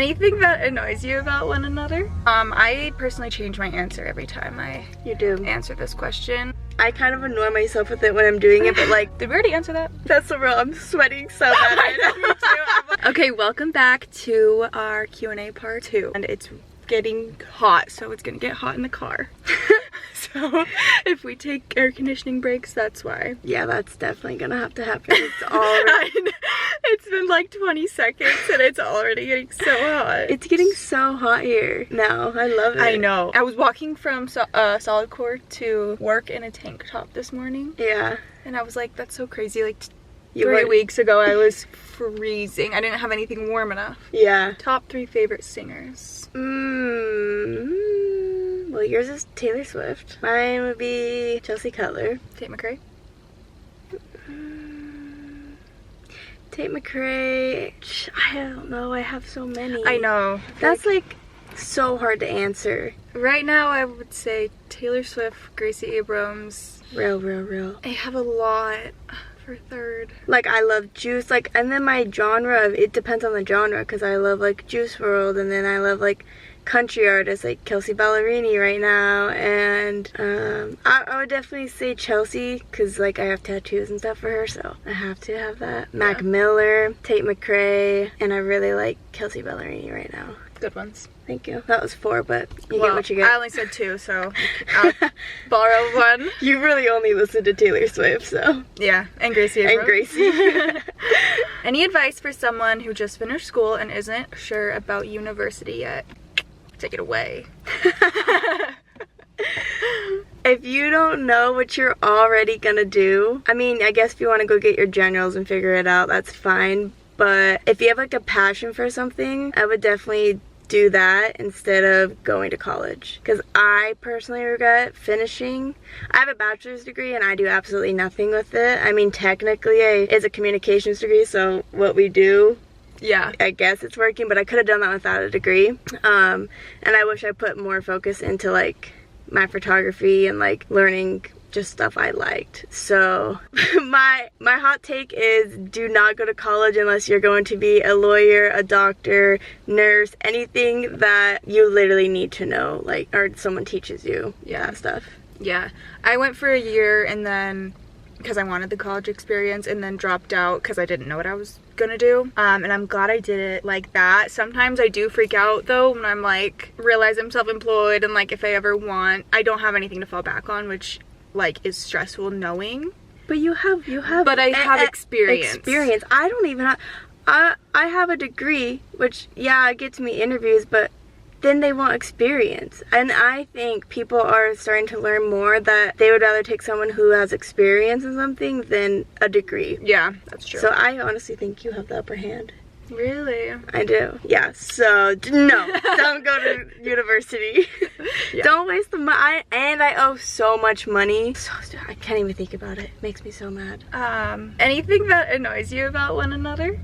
Anything that annoys you about one another? I personally change my answer every time I answer this question. I kind of annoy myself with it when I'm doing it, but like, did we already answer that? That's so real. I'm sweating so bad right now. Me too. Okay, welcome back to our Q&A part 2. And it's getting hot, so it's gonna get hot in the car. So if we take air conditioning breaks, that's why. Yeah, that's definitely gonna have to happen. It's already it's been like 20 seconds and it's already getting so hot. It's getting so hot here now. I love it. I know. I was walking from Solid Core to work in a tank top this morning. Yeah. And I was like, that's so crazy. Like 3 weeks ago I was freezing. I didn't have anything warm enough. Yeah. Top 3 favorite singers. Well, yours is Taylor Swift. Mine would be Chelsea Cutler. Tate McRae. Tate McRae. I don't know. I have so many. I know. That's like so hard to answer. Right now, I would say Taylor Swift, Gracie Abrams. Real. I have a lot for third. Like, I love Juice. Like, and then my genre, it depends on the genre, because I love like Juice WRLD, and then I love like country artists like Kelsea Ballerini right now, and I would definitely say Chelsea, because like I have tattoos and stuff for her, so I have to have that. Yeah. Mac Miller, Tate McRae, and I really like Kelsea Ballerini right now. Good ones. Thank you. That was 4, but you get what you get. I only said 2, so I'll borrow one. You really only listen to Taylor Swift, so. Yeah, and Gracie Abrams. And Gracie. Any advice for someone who just finished school and isn't sure about university yet? Take it away. If you don't know what you're already gonna do, I mean, I guess if you want to go get your generals and figure it out, that's fine. But if you have like a passion for something, I would definitely do that instead of going to college, because I personally regret finishing. I have a bachelor's degree and I do absolutely nothing with it. I mean, technically it's a communications degree, so what we do, yeah, I guess it's working, but I could have done that without a degree. And I wish I put more focus into like my photography and like learning just stuff I liked. So my hot take is, do not go to college unless you're going to be a lawyer, a doctor, nurse, anything that you literally need to know, like, or someone teaches you that stuff. Yeah, I went for a year and then because I wanted the college experience, and then dropped out because I didn't know what I was gonna do. And I'm glad I did it like that. Sometimes I do freak out though when I'm like, realize I'm self-employed, and like if I ever want, I don't have anything to fall back on, which like is stressful knowing. But you have but I have experience. I don't even have, I have a degree, which yeah, it gets me interviews, but then they want experience. And I think people are starting to learn more that they would rather take someone who has experience in something than a degree. Yeah, that's true. So I honestly think you have the upper hand. Really? I do. Yeah, so no, don't go to university. Yeah. Don't waste the money. And I owe so much money. So I can't even think about it. It makes me so mad. Anything that annoys you about one another?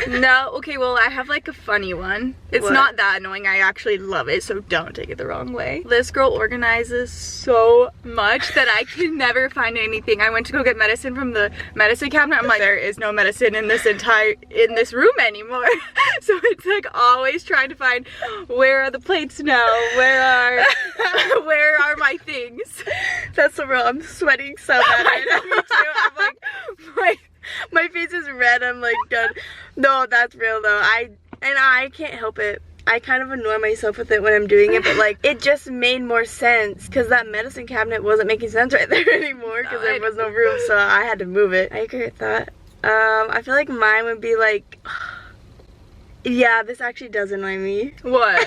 No? Okay, well, I have like a funny one. It's not that annoying. I actually love it, so don't take it the wrong way. This girl organizes so much that I can never find anything. I went to go get medicine from the medicine cabinet. I'm like, there is no medicine in this room anymore. So it's like always trying to find, where are the plates now? Where are my things? That's so real. I'm sweating so bad right now. Me too. I'm like, my face is red. I'm like done. No, that's real though. I can't help it. I kind of annoy myself with it when I'm doing it, but like it just made more sense because that medicine cabinet wasn't making sense right there anymore because there was no room, so I had to move it. I agree with that. I feel like mine would be like, yeah, this actually does annoy me. What?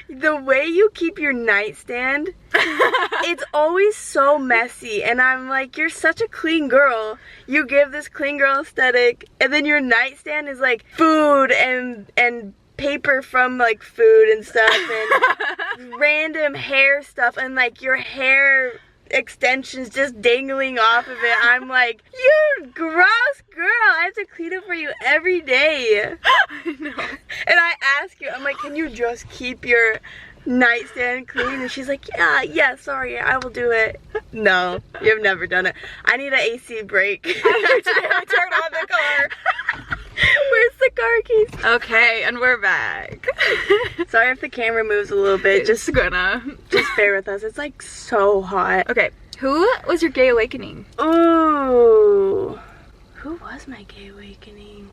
The way you keep your nightstand, it's always so messy, and I'm like, you're such a clean girl. You give this clean girl aesthetic, and then your nightstand is like food and paper from like food and stuff, and random hair stuff, and like your hair extensions just dangling off of it. I'm like, you gross girl, I have to clean it for you every day. I know. And I ask you, I'm like, can you just keep your nightstand clean? And she's like, yeah, sorry, I will do it. No, you've never done it. I need an AC break. Turn on the car. Where's the car keys? Okay, and we're back. Sorry if the camera moves a little bit. Just gonna. Just bear with us. It's like so hot. Okay, who was your gay awakening? Ooh. Who was my gay awakening?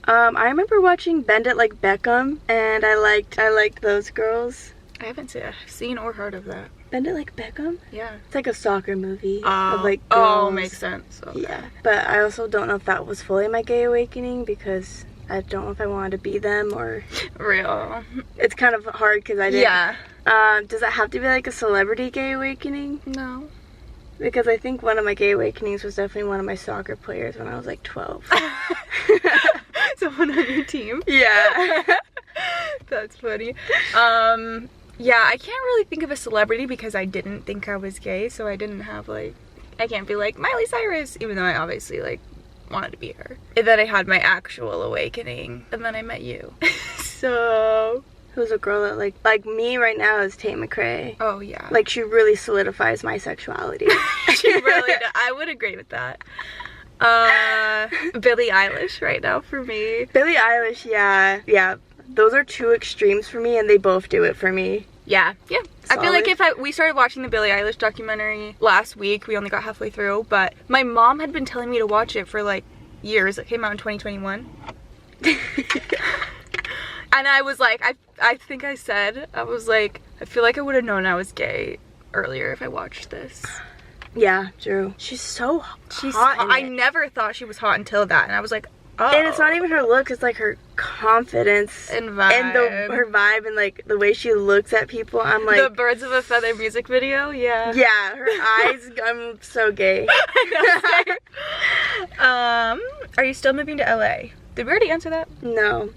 I remember watching Bend It Like Beckham, and I liked those girls. I haven't seen or heard of that. Bend It Like Beckham? Yeah. It's like a soccer movie of like girls. Oh, makes sense. Okay. Yeah. But I also don't know if that was fully my gay awakening because I don't know if I wanted to be them or... Real. It's kind of hard because I didn't... Yeah. Does it have to be like a celebrity gay awakening? No. Because I think one of my gay awakenings was definitely one of my soccer players when I was like 12. Someone on your team? Yeah. That's funny. Yeah, I can't really think of a celebrity because I didn't think I was gay, so I didn't have like, I can't be like Miley Cyrus, even though I obviously like wanted to be her. And then I had my actual awakening, and then I met you. So... Who's a girl that like me right now is Tate McRae. Oh yeah. Like she really solidifies my sexuality. She really does. I would agree with that. Billie Eilish right now for me. Billie Eilish, yeah. Those are two extremes for me, and they both do it for me. Yeah. I feel like Solid. we started watching the Billie Eilish documentary last week. We only got halfway through, but my mom had been telling me to watch it for like years. It came out in 2021. And I was like, I think I said, I was like, I feel like I would have known I was gay earlier if I watched this. Yeah, true. She's so hot. I never thought she was hot until that, and I was like, oh. And it's not even her looks, it's like her confidence and vibe. And her vibe and like the way she looks at people. I'm like, the Birds of a Feather music video, yeah. Yeah, her eyes, I'm so gay. Are you still moving to LA? Did we already answer that? No.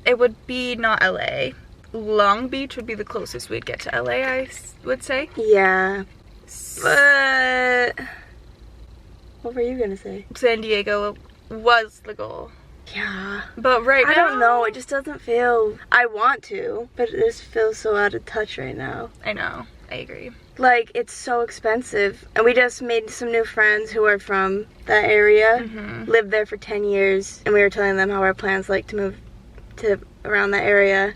It would be not LA. Long Beach would be the closest we'd get to LA, I would say. Yeah. But what were you gonna say? San Diego was the goal. Yeah. But right now... I don't know, it just doesn't feel... I want to, but it just feels so out of touch right now. I know. I agree. Like, it's so expensive. And we just made some new friends who are from that area. Lived there for 10 years. And we were telling them how our plans like to move to around that area.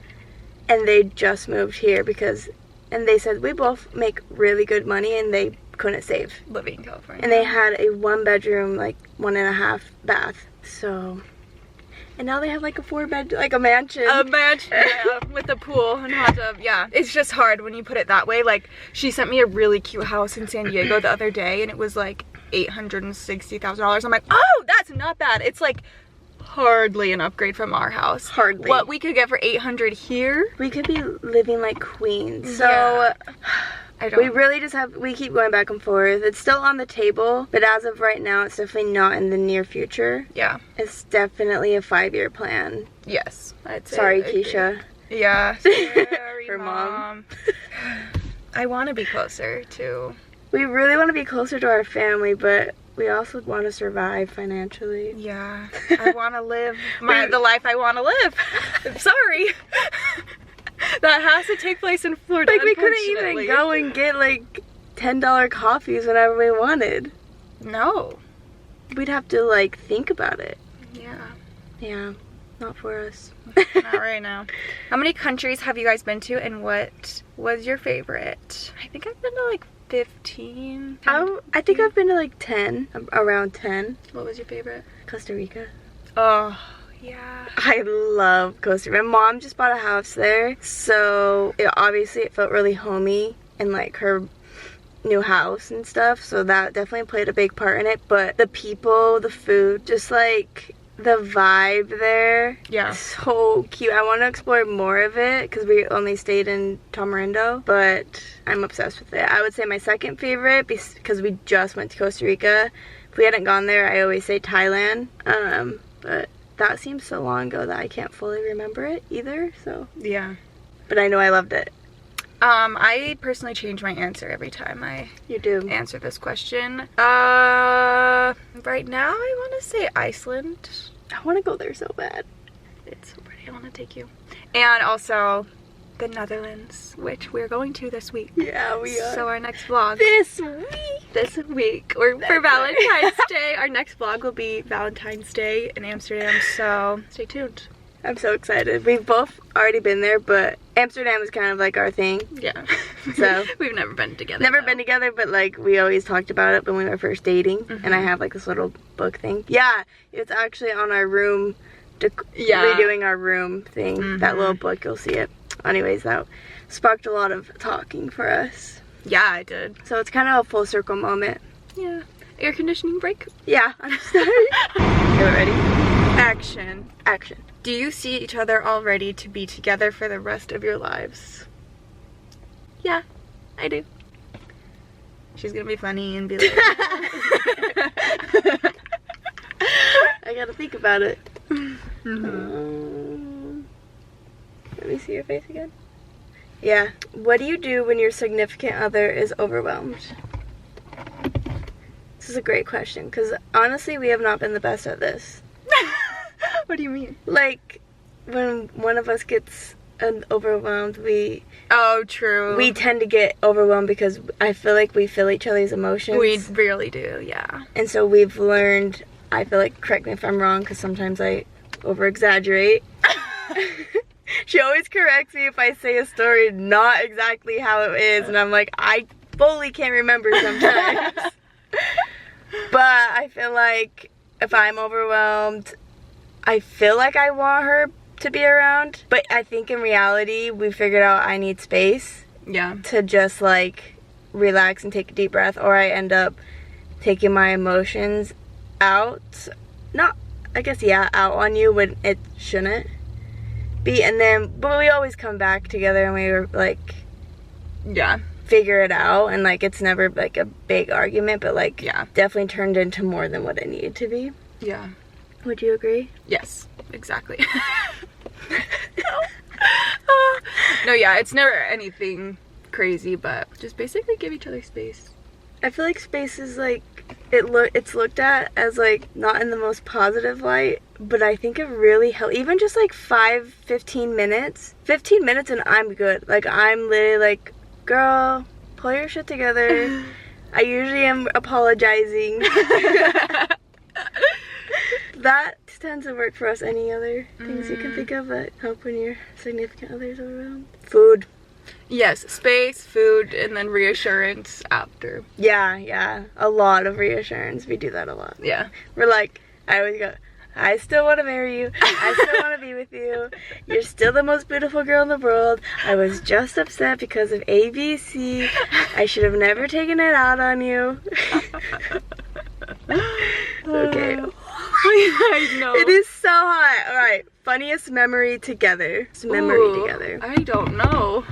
And they just moved here because... And they said, we both make really good money and they couldn't save. Living in California. And they had a 1-bedroom, like 1.5 bath. So... And now they have like a 4-bed, like a mansion. A mansion, yeah, with a pool and hot tub, yeah. It's just hard when you put it that way. Like, she sent me a really cute house in San Diego the other day, and it was like $860,000. I'm like, oh, that's not bad. It's like hardly an upgrade from our house. Hardly. What we could get for $800 here. We could be living like queens. So... Yeah. I don't. We really just we keep going back and forth. It's still on the table, but as of right now, it's definitely not in the near future. Yeah. It's definitely a 5-year plan. Yes, I'd say. Sorry, I agree. Keisha. Yeah, sorry, Her mom. I want to be closer to... We really want to be closer to our family, but we also want to survive financially. Yeah, I want to live the life I want to live. I'm sorry. That has to take place in Florida. Like, we couldn't even go and get like $10 coffees whenever we wanted. No. We'd have to like think about it. Yeah. Yeah, not for us. Not right now. How many countries have you guys been to, and what was your favorite? I think I've been to like 15. I think I've been to like 10, around 10. What was your favorite? Costa Rica. Oh, yeah. I love Costa Rica. My mom just bought a house there, so obviously it felt really homey in like her new house and stuff, so that definitely played a big part in it. But the people, the food, just like the vibe there, yeah, so cute. I want to explore more of it because we only stayed in Tamarindo, but I'm obsessed with it. I would say my second favorite, because we just went to Costa Rica. If we hadn't gone there, I always say Thailand, but that seems so long ago that I can't fully remember it either, so. Yeah. But I know I loved it. I personally change my answer every time I answer this question. Right now I want to say Iceland. I want to go there so bad. It's so pretty. I want to take you. And also the Netherlands, which we're going to this week. Yeah, we are. So our next vlog. This week? this week or for Valentine's Day. Our next vlog will be Valentine's Day in Amsterdam, so stay tuned. I'm so excited. We've both already been there, but Amsterdam is kind of like our thing. Yeah. So we've never been together. Never been together, but like we always talked about it when we were first dating. And I have like this little book thing. Yeah, it's actually on our room, redoing our room thing. That little book, you'll see it. Anyways, that sparked a lot of talking for us. Yeah, I did. So it's kind of a full circle moment. Yeah. Air conditioning break. Yeah, I'm sorry. You ready? Action. Action. Do you see each other already to be together for the rest of your lives? Yeah, I do. She's gonna be funny and be like, I gotta think about it. Let me see your face again. Yeah. What do you do when your significant other is overwhelmed? This is a great question, because honestly, we have not been the best at this. What do you mean? Like, when one of us gets overwhelmed, Oh, true. we tend to get overwhelmed because I feel like we feel each other's emotions. We really do, yeah. And so we've learned, I feel like, correct me if I'm wrong, because sometimes I over-exaggerate. She always corrects me if I say a story not exactly how it is, and I'm like, I fully can't remember sometimes. But I feel like if I'm overwhelmed, I feel like I want her to be around, but I think in reality we figured out I need space. Yeah. To just like relax and take a deep breath, or I end up taking my emotions out. Not, I guess, yeah, out on you when it shouldn't be. And then, but we always come back together and we were like, yeah, figure it out, and like it's never like a big argument, but like, yeah, definitely turned into more than what it needed to be. Yeah. Would you agree? Yes, exactly. No, yeah, it's never anything crazy, but just basically give each other space. I feel like space is like, it's looked at as like not in the most positive light, but I think it really helps. Even just like 15 minutes and I'm good. Like, I'm literally like, girl, pull your shit together. I usually am apologizing. That tends to work for us. Any other things you can think of that help when your significant other's around? Food. Yes, space, food, and then reassurance after. Yeah, a lot of reassurance. We do that a lot. Yeah. We're like, I always go, I still want to marry you. I still want to be with you. You're still the most beautiful girl in the world. I was just upset because of ABC. I should have never taken it out on you. Okay. I know. It is so hot. Alright, funniest memory together. Together. I don't know.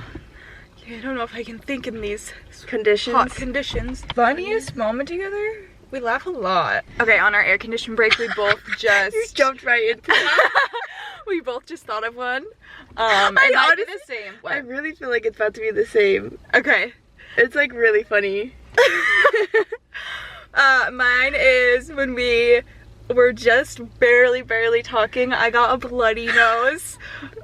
I don't know if I can think in these Conditions. hot conditions. Funniest moment together? We laugh a lot. Okay, on our air condition break, we both just... You jumped right into it. We both just thought of one. And I might be honestly- the same. What? I really feel like it's about to be the same. Okay. It's like really funny. Mine is when we were just barely talking. I got a bloody nose.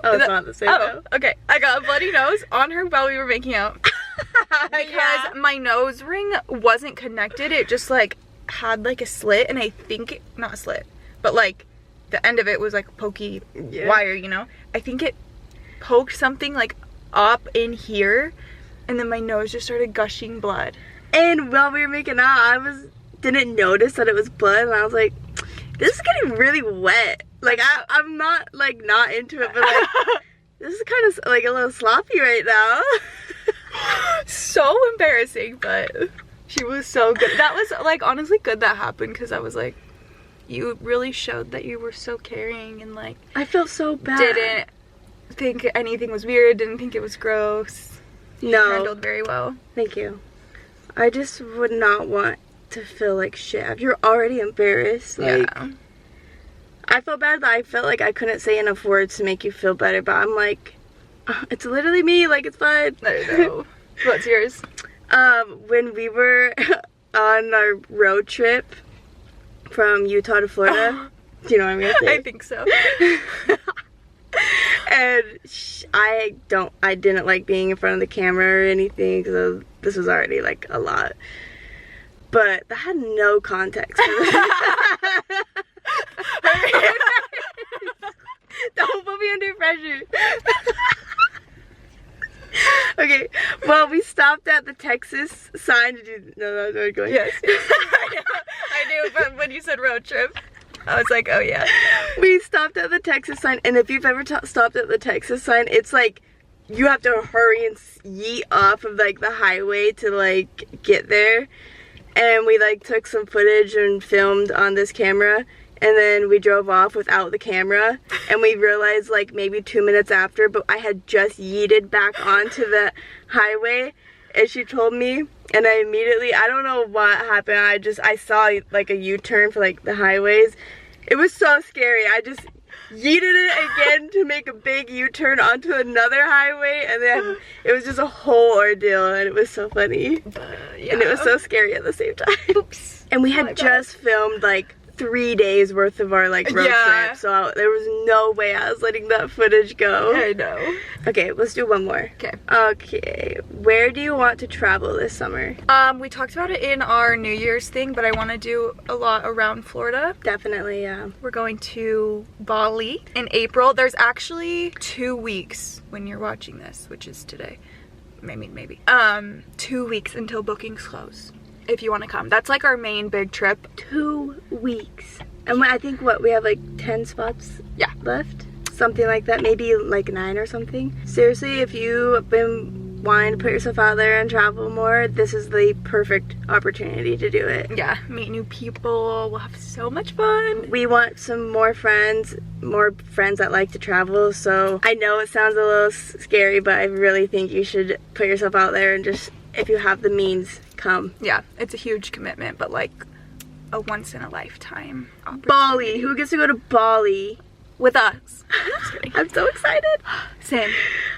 Oh, it's not the same though. Okay. I got a bloody nose on her while we were making out. Because my nose ring wasn't connected. It just like had like a slit, and I think not a slit, but like the end of it was like a pokey wire, you know? I think it poked something like up in here, and then my nose just started gushing blood. And while we were making out, didn't notice that it was blood, and I was like, this is getting really wet. Like, I'm not like not into it, but like this is kind of like a little sloppy right now. So embarrassing, but she was so good. That was like honestly good that happened, because I was like, you really showed that you were so caring, and like I feel so bad. Didn't think anything was weird, didn't think it was gross. No. Handled very well. Thank you. I just would not want to feel like shit. If you're already embarrassed, like, yeah. I felt bad that I felt like I couldn't say enough words to make you feel better, but I'm like, it's literally me, like, it's fine. I know. What's yours? When we were on our road trip from Utah to Florida, do you know what I'm gonna say? I think so. And I didn't like being in front of the camera or anything, because this was already like a lot. but that had no context for this. Don't put me under pressure. Okay, well, we stopped at the Texas sign. Did you know that was where we're going? Yes. I knew, but when you said road trip, I was like, oh yeah. We stopped at the Texas sign, and if you've ever stopped at the Texas sign, it's like you have to hurry and yeet off of like the highway to like get there. And we like took some footage and filmed on this camera, and then we drove off without the camera, and we realized like maybe 2 minutes after, but I had just yeeted back onto the highway, and she told me, and I immediately, I don't know what happened, I saw like a U-turn for like the highways. It was so scary. I just yeeted it again to make a big U-turn onto another highway, and then it was just a whole ordeal, and it was so funny. Yeah. And it was so scary at the same time. Oops. And we had just filmed like 3 days worth of our like road trip, so there was no way I was letting that footage go. I know. Okay, let's do one more. Okay. Okay, where do you want to travel this summer? We talked about it in our New Year's thing, but I want to do a lot around Florida. Definitely, yeah. We're going to Bali in April. There's actually 2 weeks when you're watching this, which is today. Maybe. 2 weeks until bookings close. If you want to come. That's like our main big trip. 2 weeks. And I think we have like 10 spots left? Something like that. Maybe like 9 or something. Seriously, if you've been wanting to put yourself out there and travel more, this is the perfect opportunity to do it. Yeah, meet new people. We'll have so much fun. We want some more friends that like to travel, so I know it sounds a little scary, but I really think you should put yourself out there and just, if you have the means, come. Yeah, it's a huge commitment, but like a once in a lifetime opportunity. Bali. Who gets to go to Bali? With us. Just kidding. I'm so excited. Same.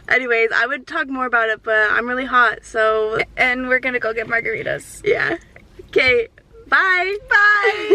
Anyways, I would talk more about it, but I'm really hot, so... And we're gonna go get margaritas. Yeah. Okay, bye. Bye.